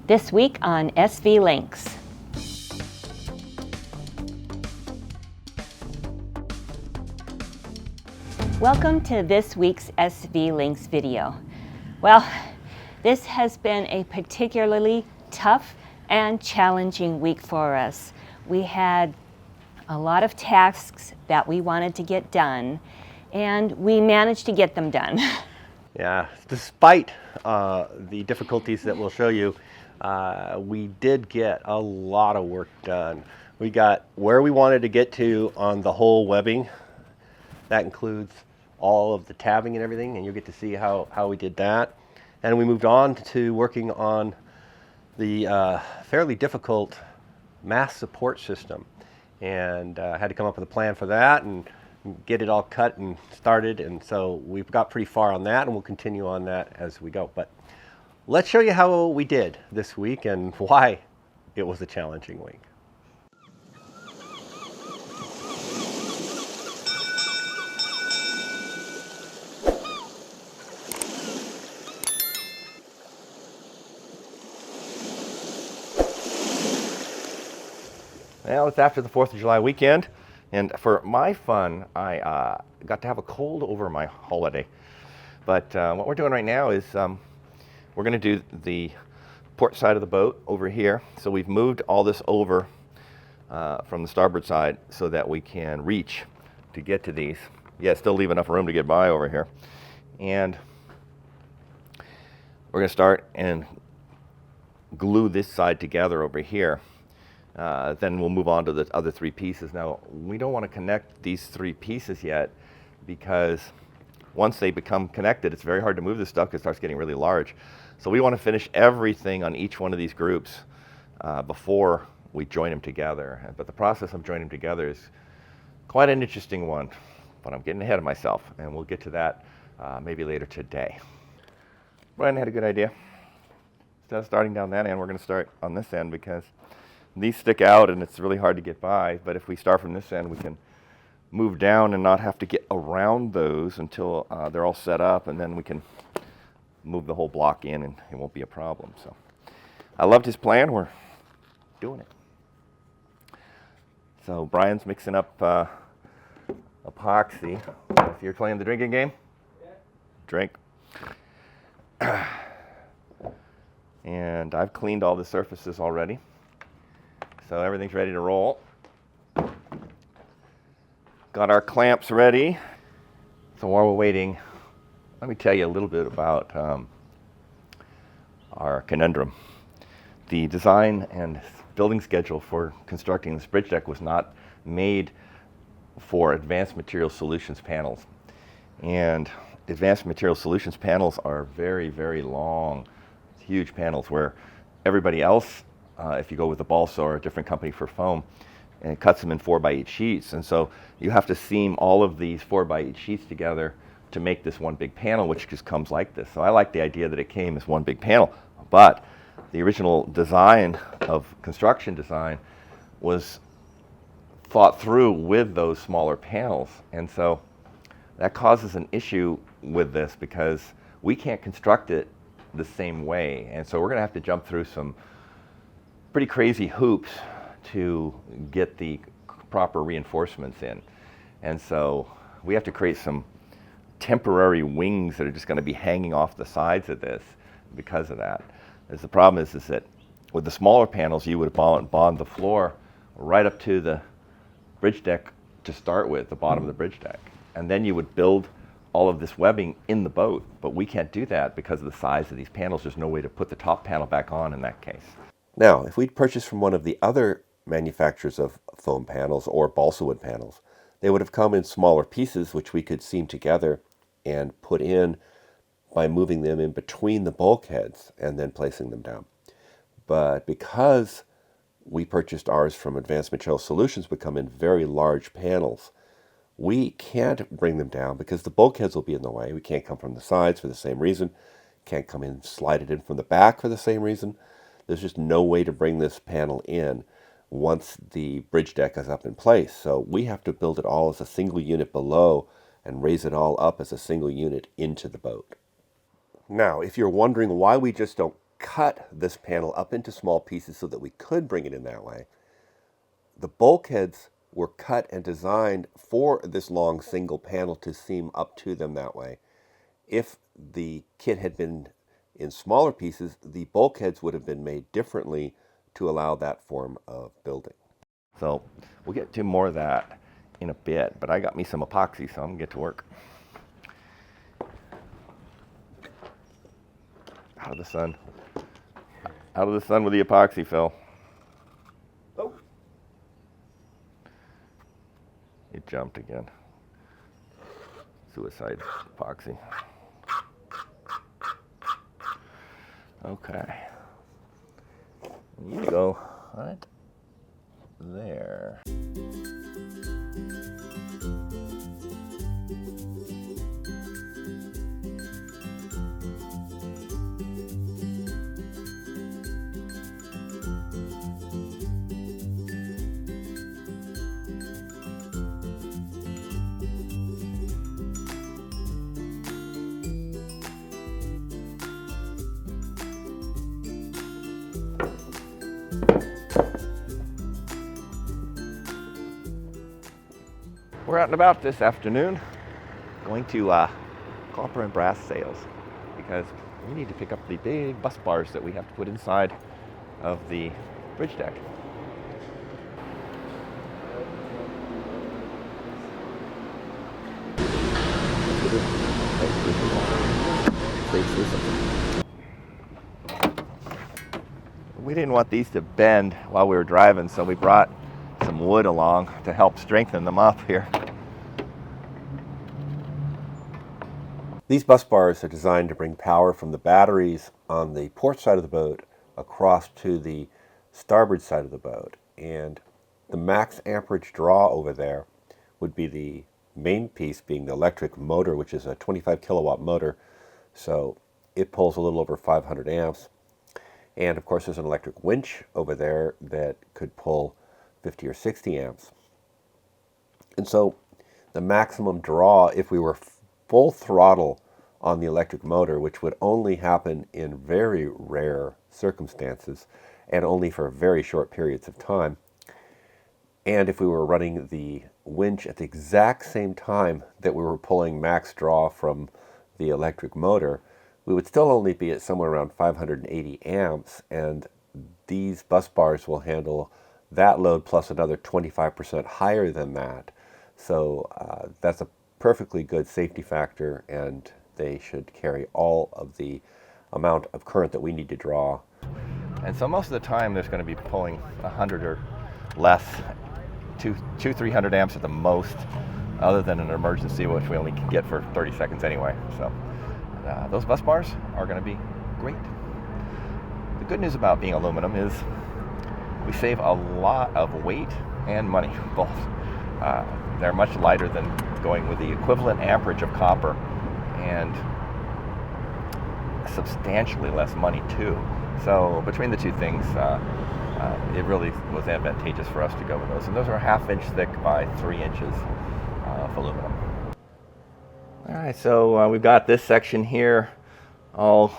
This week on SV Lynx. Welcome to this week's SV Lynx video. Well, this has been a particularly tough and challenging week for us. We had a lot of tasks that we wanted to get done, and we managed to get them done. Yeah, despite the difficulties that we'll show you, we did get a lot of work done. We got where we wanted to get to on the whole webbing. That includes all of the tabbing and everything, and you'll get to see how we did that. And we moved on to working on the fairly difficult mast support system, and had to come up with a plan for that and get it all cut and started. And so we've got pretty far on that, and we'll continue on that as we go. But let's show you how we did this week and why it was a challenging week. Well, it's after the 4th of July weekend, and for my fun, I got to have a cold over my holiday. But what we're doing right now is we're going to do the port side of the boat over here. So we've moved all this over from the starboard side so that we can reach to get to these. Yeah, still leave enough room to get by over here. And we're going to start and glue this side together over here. Then we'll move on to the other 3 pieces. Now, we don't want to connect these 3 pieces yet, because once they become connected, it's very hard to move this stuff because it starts getting really large. So we want to finish everything on each one of these groups before we join them together. But the process of joining them together is quite an interesting one, but I'm getting ahead of myself, and we'll get to that maybe later today. Brian had a good idea. Instead of starting down that end, we're going to start on this end, because these stick out and it's really hard to get by. But if we start from this end, we can move down and not have to get around those until they're all set up, and then we can move the whole block in and it won't be a problem. So I loved his plan. We're doing it. So Brian's mixing up epoxy. If you're playing the drinking game, yeah. Drink. And I've cleaned all the surfaces already, so everything's ready to roll. Got our clamps ready. So while we're waiting, let me tell you a little bit about our conundrum. The design and building schedule for constructing this bridge deck was not made for Advanced Material Solutions panels. And Advanced Material Solutions panels are very, very long, huge panels, where everybody else, if you go with a balsa or a different company for foam, and it cuts them in 4x8 sheets. And so you have to seam all of these 4x8 sheets together to make this one big panel, which just comes like this. So I like the idea that it came as one big panel. But the original design of construction design was thought through with those smaller panels. And so that causes an issue with this, because we can't construct it the same way. And so we're going to have to jump through some pretty crazy hoops to get the proper reinforcements in. And so we have to create some temporary wings that are just going to be hanging off the sides of this because of that. As the problem is that with the smaller panels, you would bond the floor right up to the bridge deck to start with, the bottom of the bridge deck. And then you would build all of this webbing in the boat. But we can't do that because of the size of these panels. There's no way to put the top panel back on in that case. Now, if we'd purchased from one of the other manufacturers of foam panels or balsa wood panels, they would have come in smaller pieces, which we could seam together and put in by moving them in between the bulkheads and then placing them down. But because we purchased ours from Advanced Material Solutions, would come in very large panels, we can't bring them down because the bulkheads will be in the way. We can't come from the sides for the same reason. Can't come in, slide it in from the back for the same reason. There's just no way to bring this panel in once the bridge deck is up in place. So we have to build it all as a single unit below and raise it all up as a single unit into the boat. Now, if you're wondering why we just don't cut this panel up into small pieces so that we could bring it in that way. The bulkheads were cut and designed for this long single panel to seam up to them that way. If the kit had been in smaller pieces, the bulkheads would have been made differently to allow that form of building. So we'll get to more of that in a bit, but I got me some epoxy, so I'm gonna get to work. Out of the sun. Out of the sun with the epoxy, Phil. Oh. It jumped again. Suicide epoxy. Okay. You go right there. We're out and about this afternoon, going to copper and brass sails, because we need to pick up the big bus bars that we have to put inside of the bridge deck. We didn't want these to bend while we were driving, so we brought some wood along to help strengthen them up here. These bus bars are designed to bring power from the batteries on the port side of the boat across to the starboard side of the boat. And the max amperage draw over there would be the main piece being the electric motor, which is a 25 kilowatt motor. So it pulls a little over 500 amps. And of course there's an electric winch over there that could pull 50 or 60 amps. And so the maximum draw, if we were full throttle on the electric motor, which would only happen in very rare circumstances and only for very short periods of time, and if we were running the winch at the exact same time that we were pulling max draw from the electric motor, we would still only be at somewhere around 580 amps, and these bus bars will handle that load plus another 25% higher than that. So that's a perfectly good safety factor, and they should carry all of the amount of current that we need to draw. And so most of the time there's going to be pulling 100 or less, 300 amps at the most, other than an emergency, which we only can get for 30 seconds anyway. So those bus bars are going to be great. The good news about being aluminum is we save a lot of weight and money, both. They're much lighter than going with the equivalent amperage of copper, and substantially less money too. So between the two things, it really was advantageous for us to go with those. And those are 1/2 inch thick by 3 inches of aluminum. All right, so we've got this section here all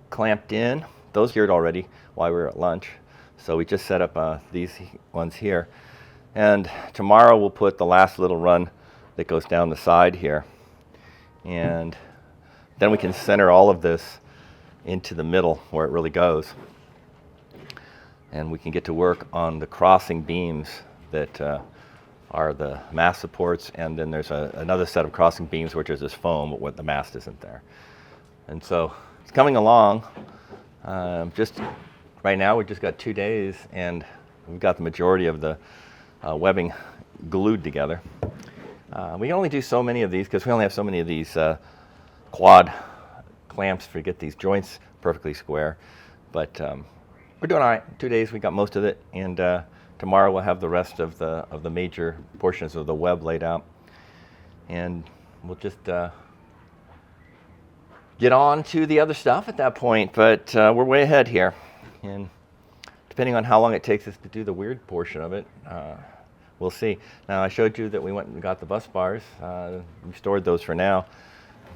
clamped in. Those geared already while we were at lunch. So we just set up these ones here. And tomorrow we'll put the last little run that goes down the side here. And then we can center all of this into the middle where it really goes. And we can get to work on the crossing beams that are the mast supports, and then there's another set of crossing beams which is this foam, but the mast isn't there. And so it's coming along. Just right now we just got 2 days, and we've got the majority of the webbing glued together. We can only do so many of these because we only have so many of these quad clamps to get these joints perfectly square. But we're doing all right. 2 days, we got most of it, and tomorrow we'll have the rest of the major portions of the web laid out, and we'll just get on to the other stuff at that point. But we're way ahead here, and depending on how long it takes us to do the weird portion of it, we'll see. Now I showed you that we went and got the bus bars. We stored those for now,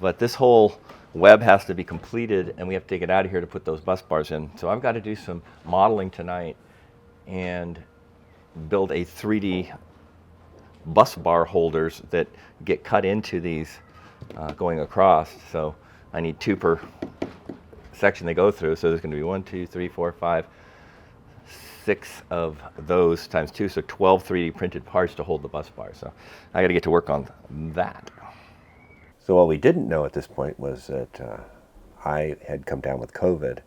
But this whole web has to be completed, and we have to take it out of here to put those bus bars in. So I've got to do some modeling tonight and build a 3D bus bar holders that get cut into these going across. So I need 2 per section they go through. So there's going to be 1, 2, 3, 4, 5, 6 of those times 2, so 12 3D printed parts to hold the bus bar. So I got to get to work on that. So what we didn't know at this point was that I had come down with COVID.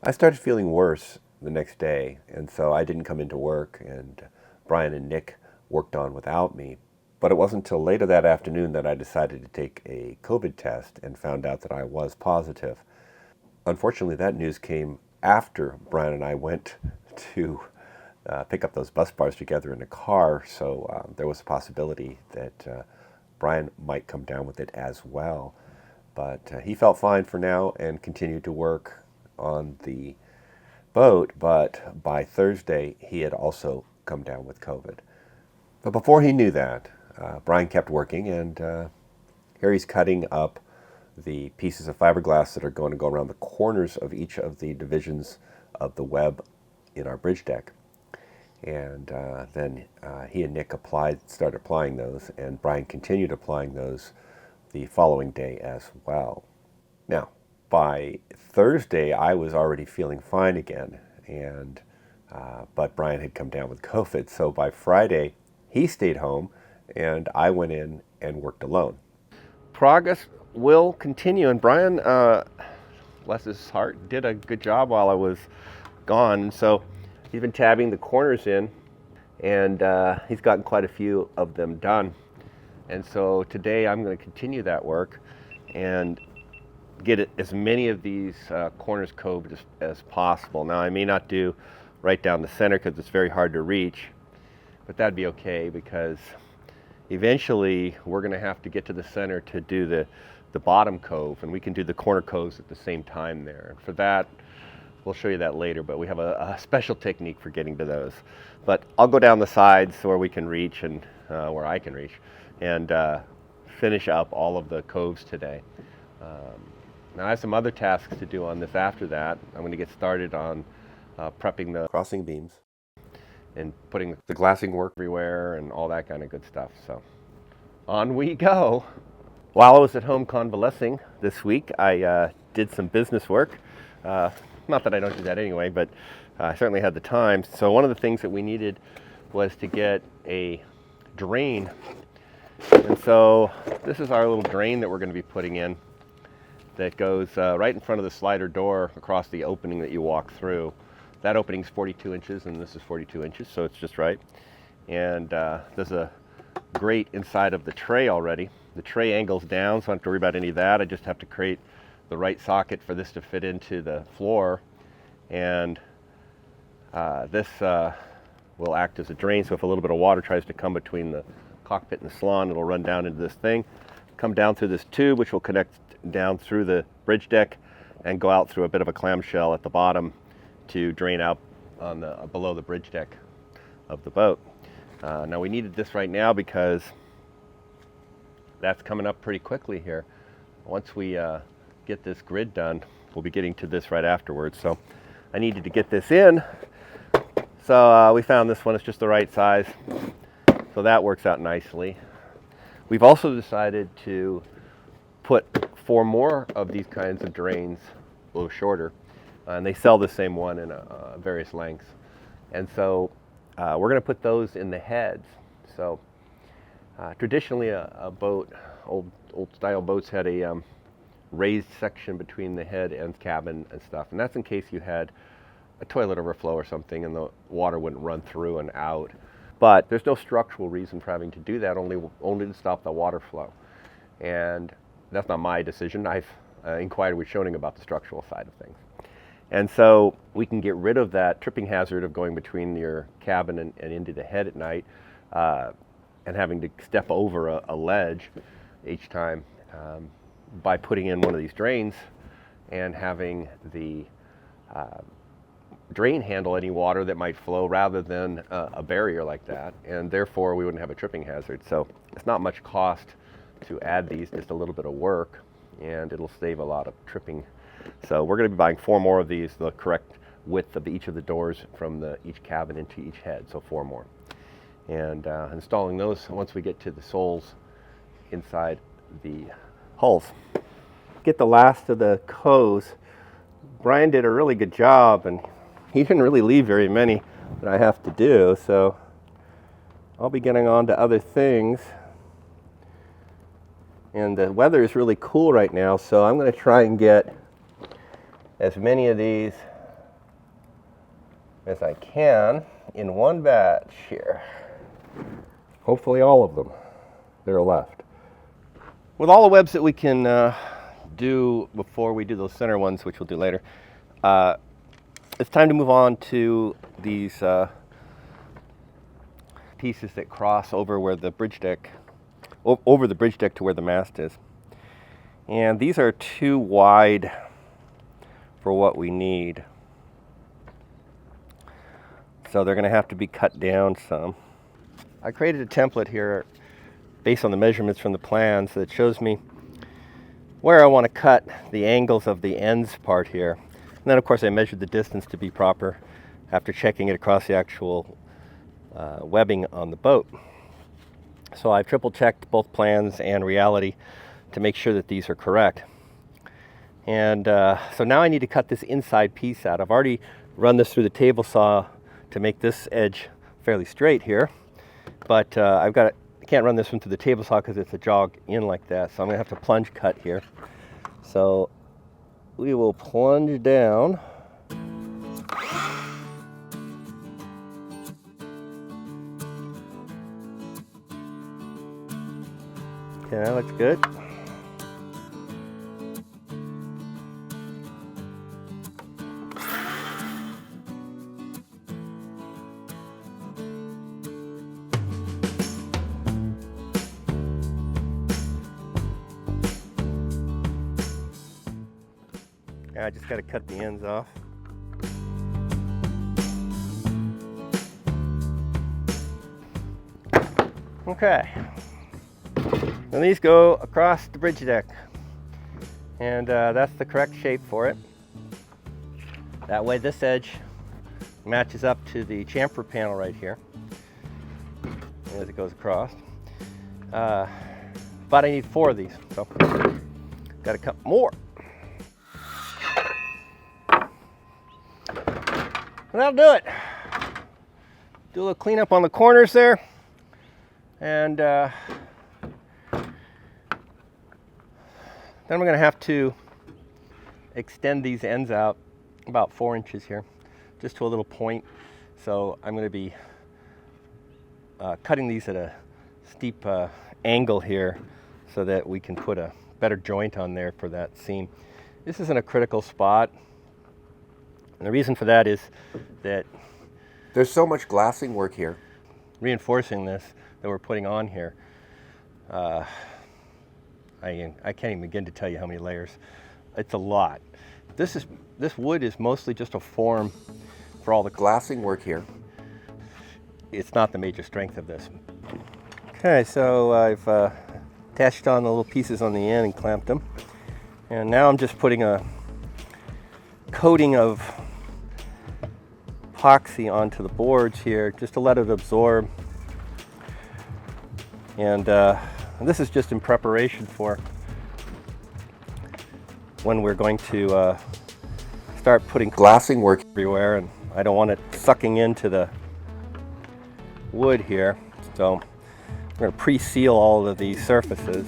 I started feeling worse the next day, and so I didn't come into work, and Brian and Nick worked on without me. But it wasn't until later that afternoon that I decided to take a COVID test and found out that I was positive. Unfortunately, that news came after Brian and I went to pick up those bus bars together in a car, so there was a possibility that Brian might come down with it as well. But he felt fine for now and continued to work on the boat, but by Thursday he had also come down with COVID. But before he knew that, Brian kept working, and here he's cutting up the pieces of fiberglass that are going to go around the corners of each of the divisions of the web in our bridge deck. And then he and Nick started applying those, and Brian continued applying those the following day as well. Now, by Thursday, I was already feeling fine again, and but Brian had come down with COVID. So by Friday, he stayed home, and I went in and worked alone. Progress will continue, and Brian, bless his heart, did a good job while I was gone. So he's been tabbing the corners in, and he's gotten quite a few of them done. And so today I'm going to continue that work and get as many of these corners coved as possible. Now, I may not do right down the center because it's very hard to reach, but that'd be okay, because eventually we're going to have to get to the center to do the bottom cove, and we can do the corner coves at the same time there. For that, we'll show you that later, but we have a special technique for getting to those. But I'll go down the sides where we can reach, and where I can reach, and finish up all of the coves today. Now I have some other tasks to do on this after that. I'm going to get started on prepping the crossing beams and putting the glassing work everywhere and all that kind of good stuff. So on we go. While I was at home convalescing this week, I did some business work. Not that I don't do that anyway, but I certainly had the time. So one of the things that we needed was to get a drain. And so this is our little drain that we're going to be putting in that goes right in front of the slider door across the opening that you walk through. That opening is 42 inches, and this is 42 inches, so it's just right. And there's a grate inside of the tray already. The tray angles down, so I don't have to worry about any of that. I just have to create the right socket for this to fit into the floor. And this will act as a drain, so if a little bit of water tries to come between the cockpit and the salon, it'll run down into this thing, come down through this tube, which will connect down through the bridge deck and go out through a bit of a clamshell at the bottom to drain out on the below the bridge deck of the boat. Now we needed this right now because that's coming up pretty quickly here. Once we get this grid done, we'll be getting to this right afterwards. So I needed to get this in. So we found this one. It's just the right size. So that works out nicely. We've also decided to put 4 more of these kinds of drains, a little shorter, and they sell the same one in various lengths. And so we're going to put those in the heads. So traditionally a boat, old style boats had a raised section between the head and cabin and stuff, and that's in case you had a toilet overflow or something and the water wouldn't run through and out. But there's no structural reason for having to do that, only to stop the water flow. And that's not my decision. I've inquired with Schionning about the structural side of things. And so we can get rid of that tripping hazard of going between your cabin and into the head at night and having to step over a ledge each time by putting in one of these drains and having the drain handle any water that might flow rather than a barrier like that, and therefore we wouldn't have a tripping hazard. So it's not much cost to add these, just a little bit of work. and it'll save a lot of tripping. So we're going to be buying 4 more of these, the correct width of each of the doors from each cabin into each head, so 4 more. And installing those once we get to the soles inside the hulls. Get the last of the coes. Brian did a really good job, and he didn't really leave very many that I have to do, so I'll be getting on to other things. And the weather is really cool right now, so I'm going to try and get as many of these as I can in one batch here. Hopefully all of them that are left. With all the webs that we can do before we do those center ones, which we'll do later, it's time to move on to these pieces that cross over where the bridge deck, over the bridge deck to where the mast is. And these are too wide for what we need. So they're going to have to be cut down some. I created a template here based on the measurements from the plans that shows me where I want to cut the angles of the ends part here. And then of course I measured the distance to be proper after checking it across the actual webbing on the boat. So I've triple checked both plans and reality to make sure that these are correct. And so now I need to cut this inside piece out. I've already run this through the table saw to make this edge fairly straight here, but I can't run this one through the table saw because it's a jog in like that, so I'm going to have to plunge cut here. So we will plunge down. Okay, that looks good. I just got to cut the ends off. Okay, and these go across the bridge deck, and that's the correct shape for it. That way this edge matches up to the chamfer panel right here as it goes across. But I need 4 of these, so got to cut more. And that'll do it. Do a little cleanup on the corners there. And then we're going to have to extend these ends out about 4 inches here, just to a little point. So I'm going to be cutting these at a steep angle here so that we can put a better joint on there for that seam. This isn't a critical spot. And the reason for that is that there's so much glassing work here. Reinforcing this that we're putting on here, I can't even begin to tell you how many layers. It's a lot. This wood is mostly just a form for all the glassing work here. It's not the major strength of this. Okay, so I've attached on the little pieces on the end and clamped them. And now I'm just putting a coating of epoxy onto the boards here just to let it absorb. And this is just in preparation for when we're going to start putting glassing work everywhere, and I don't want it sucking into the wood here. So I'm going to pre-seal all of these surfaces.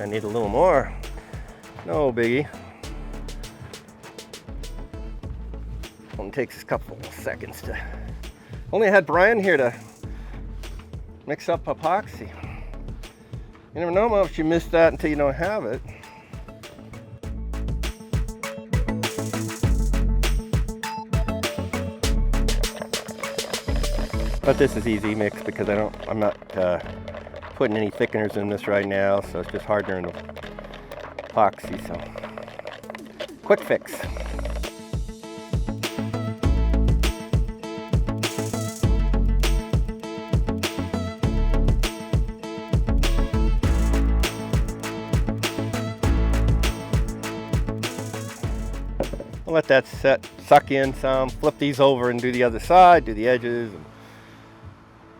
I need a little more. No biggie. Only takes a couple of seconds to. Only had Brian here to mix up epoxy. You never know if you miss that until you don't have it. But this is easy mix because I'm not putting any thickeners in this right now, so it's just hardener and epoxy. So quick fix. I'll let that suck in some, flip these over and do the other side, do the edges.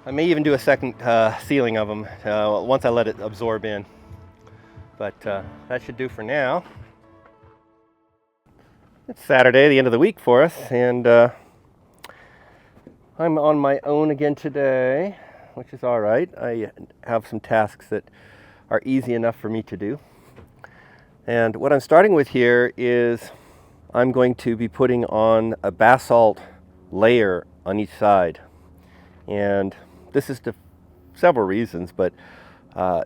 I may even do a second sealing of them once I let it absorb in. But that should do for now. It's Saturday, the end of the week for us, and I'm on my own again today, which is all right. I have some tasks that are easy enough for me to do. And what I'm starting with here is I'm going to be putting on a basalt layer on each side. And this is several reasons, but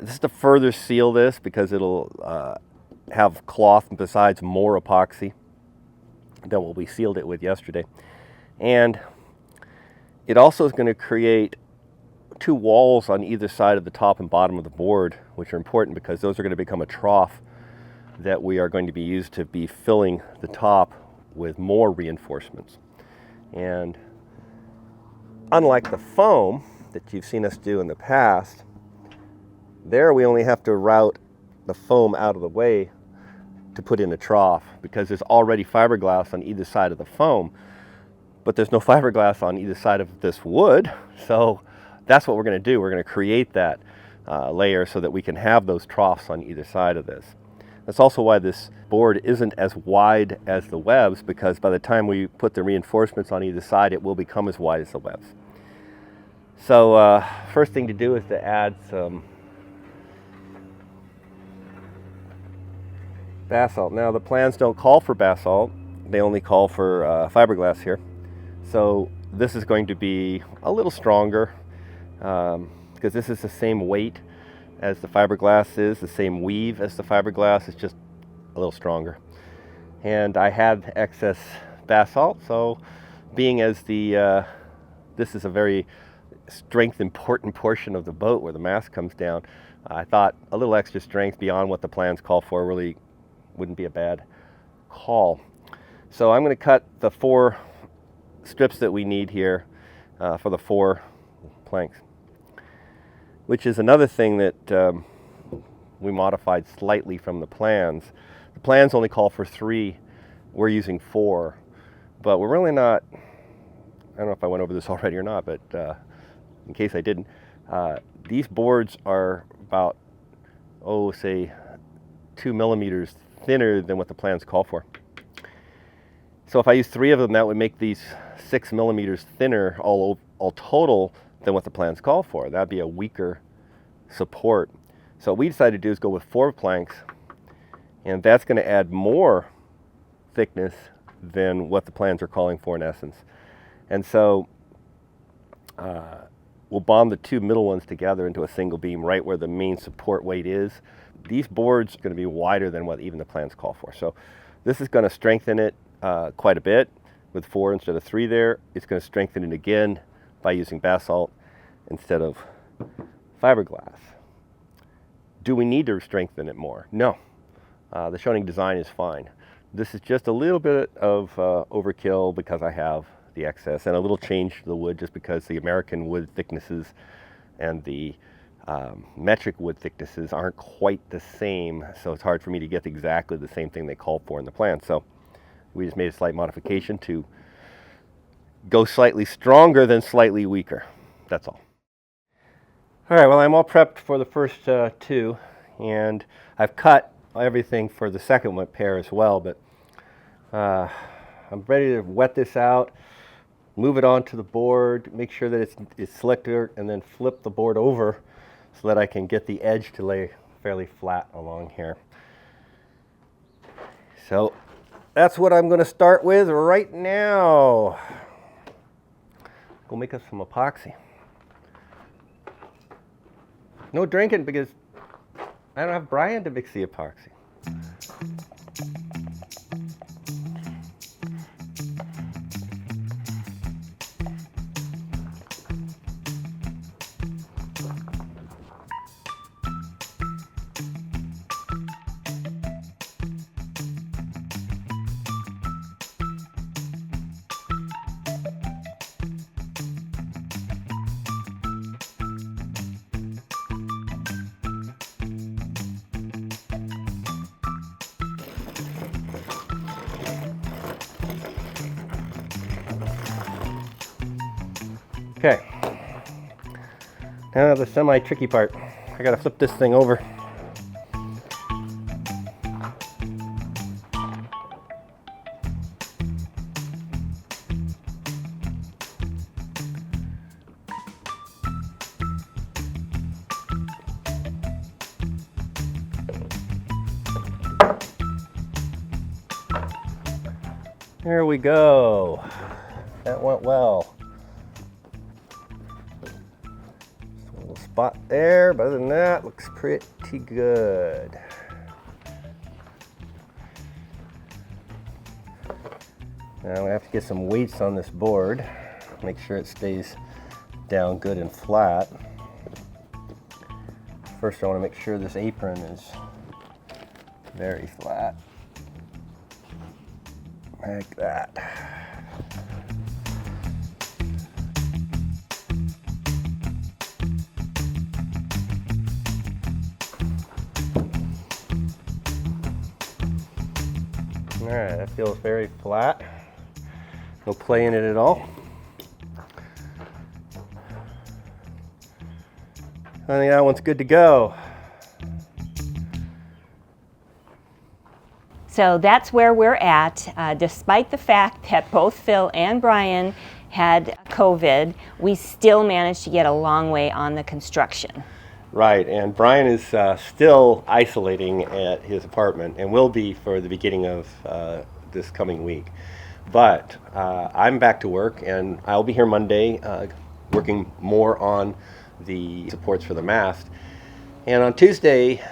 this is to further seal this because it'll have cloth besides more epoxy than what we sealed it with yesterday. And it also is going to create two walls on either side of the top and bottom of the board, which are important because those are going to become a trough that we are going to be used to be filling the top with more reinforcements. And unlike the foam that you've seen us do in the past, there we only have to route the foam out of the way to put in a trough because there's already fiberglass on either side of the foam, but there's no fiberglass on either side of this wood. So that's what we're going to do. We're going to create that layer so that we can have those troughs on either side of this. That's also why this board isn't as wide as the webs, because by the time we put the reinforcements on either side, it will become as wide as the webs. So first thing to do is to add some basalt. Now the plans don't call for basalt, they only call for fiberglass here. So this is going to be a little stronger because this is the same weight as the fiberglass is, the same weave as the fiberglass, it's just a little stronger. And I had excess basalt, so being as this is a very strength important portion of the boat where the mast comes down, I thought a little extra strength beyond what the plans call for really wouldn't be a bad call. So I'm going to cut the 4 strips that we need here for the 4 planks, which is another thing that we modified slightly from the plans. The plans only call for 3, we're using 4, but we're really not, I don't know if I went over this already or not, but in case I didn't, these boards are about, say 2 millimeters thinner than what the plans call for. So if I use 3 of them, that would make these 6 millimeters thinner all total than what the plans call for. That'd be a weaker support. So what we decided to do is go with 4 planks, and that's going to add more thickness than what the plans are calling for in essence. And so we'll bond the 2 middle ones together into a single beam right where the main support weight is. These boards are going to be wider than what even the plans call for. So this is going to strengthen it quite a bit with 4 instead of 3 there. It's going to strengthen it again by using basalt instead of fiberglass. Do we need to strengthen it more? No. The Schionning design is fine. This is just a little bit of overkill because I have the excess, and a little change to the wood just because the American wood thicknesses and the metric wood thicknesses aren't quite the same, so it's hard for me to get exactly the same thing they called for in the plan. So we just made a slight modification to go slightly stronger than slightly weaker. That's all. All right, well, I'm all prepped for the first 2, and I've cut everything for the second one pair as well, but I'm ready to wet this out, move it onto the board, make sure that it's slicker, and then flip the board over so that I can get the edge to lay fairly flat along here. So that's what I'm going to start with right now. Go make us some epoxy. No drinking because I don't have Brian to mix the epoxy. Okay. Now the semi-tricky part. I gotta flip this thing over. There we go. That went well. Just a little spot there, but other than that, looks pretty good. Now we have to get some weights on this board. Make sure it stays down good and flat. First, I want to make sure this apron is very flat. Like that. All right, that feels very flat. No play in it at all. I think that one's good to go. So that's where we're at. Despite the fact that both Phil and Brian had COVID, we still managed to get a long way on the construction. Right, and Brian is still isolating at his apartment and will be for the beginning of this coming week. But I'm back to work, and I'll be here Monday working more on the supports for the mast. And on Tuesday,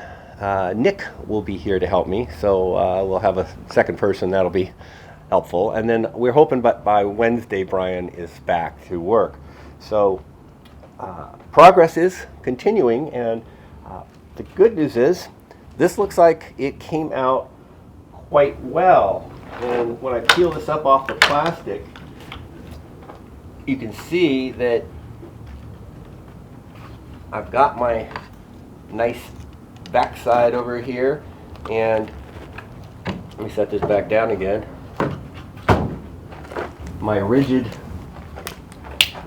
Nick will be here to help me, so we'll have a second person. That'll be helpful. And then we're hoping by Wednesday Brian is back to work. So progress is continuing, and the good news is this looks like it came out quite well. And when I peel this up off the plastic, you can see that I've got my nice backside over here, and let me set this back down again. My rigid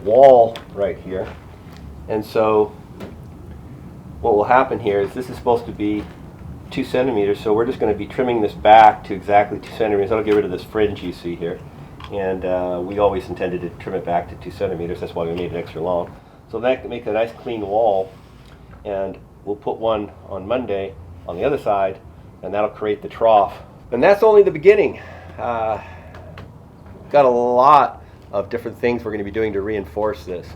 wall right here. And so what will happen here is this is supposed to be 2 centimeters, so we're just going to be trimming this back to exactly 2 centimeters. That'll get rid of this fringe you see here, and we always intended to trim it back to 2 centimeters. That's why we made it extra long. So that can make a nice clean wall, and we'll put one on Monday on the other side, and that'll create the trough. And that's only the beginning. Got a lot of different things we're going to be doing to reinforce this.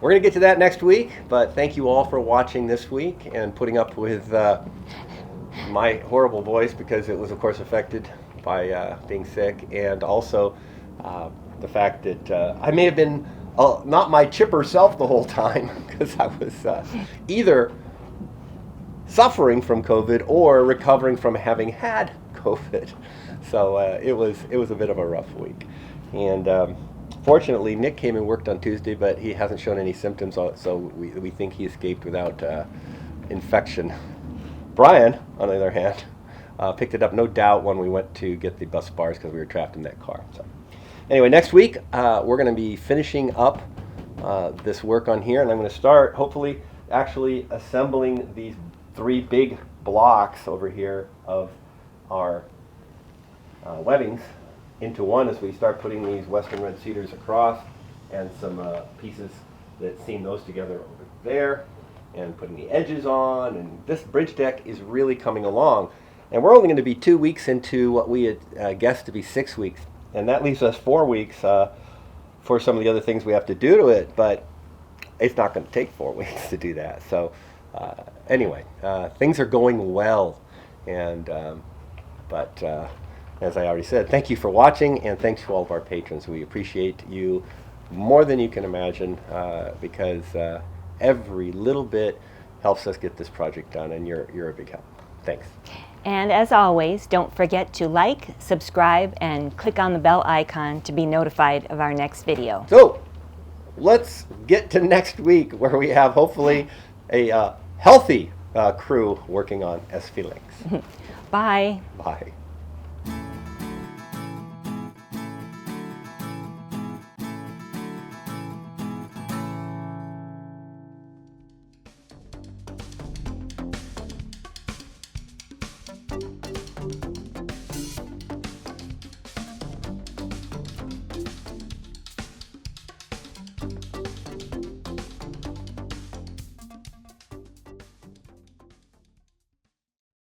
We're going to get to that next week, but thank you all for watching this week and putting up with my horrible voice, because it was, of course, affected by being sick, and also the fact that I may have been not my chipper self the whole time, because I was either suffering from COVID or recovering from having had COVID. So it was a bit of a rough week. And fortunately, Nick came and worked on Tuesday, but he hasn't shown any symptoms, so we think he escaped without infection. Brian, on the other hand, picked it up, no doubt, when we went to get the bus bars because we were trapped in that car. So anyway, next week we're going to be finishing up this work on here, and I'm going to start, hopefully, actually assembling these 3 big blocks over here of our webbings into one as we start putting these Western red cedars across, and some pieces that seam those together over there, and putting the edges on. And this bridge deck is really coming along, and we're only going to be 2 weeks into what we had guessed to be 6 weeks, and that leaves us 4 weeks for some of the other things we have to do to it, but it's not going to take 4 weeks to do that. So anyway, things are going well, and but as I already said, thank you for watching, and thanks to all of our patrons. We appreciate you more than you can imagine, because every little bit helps us get this project done, and you're a big help. Thanks. And as always, don't forget to like, subscribe, and click on the bell icon to be notified of our next video. So let's get to next week, where we have hopefully a healthy crew working on SV Lynx. Bye. Bye.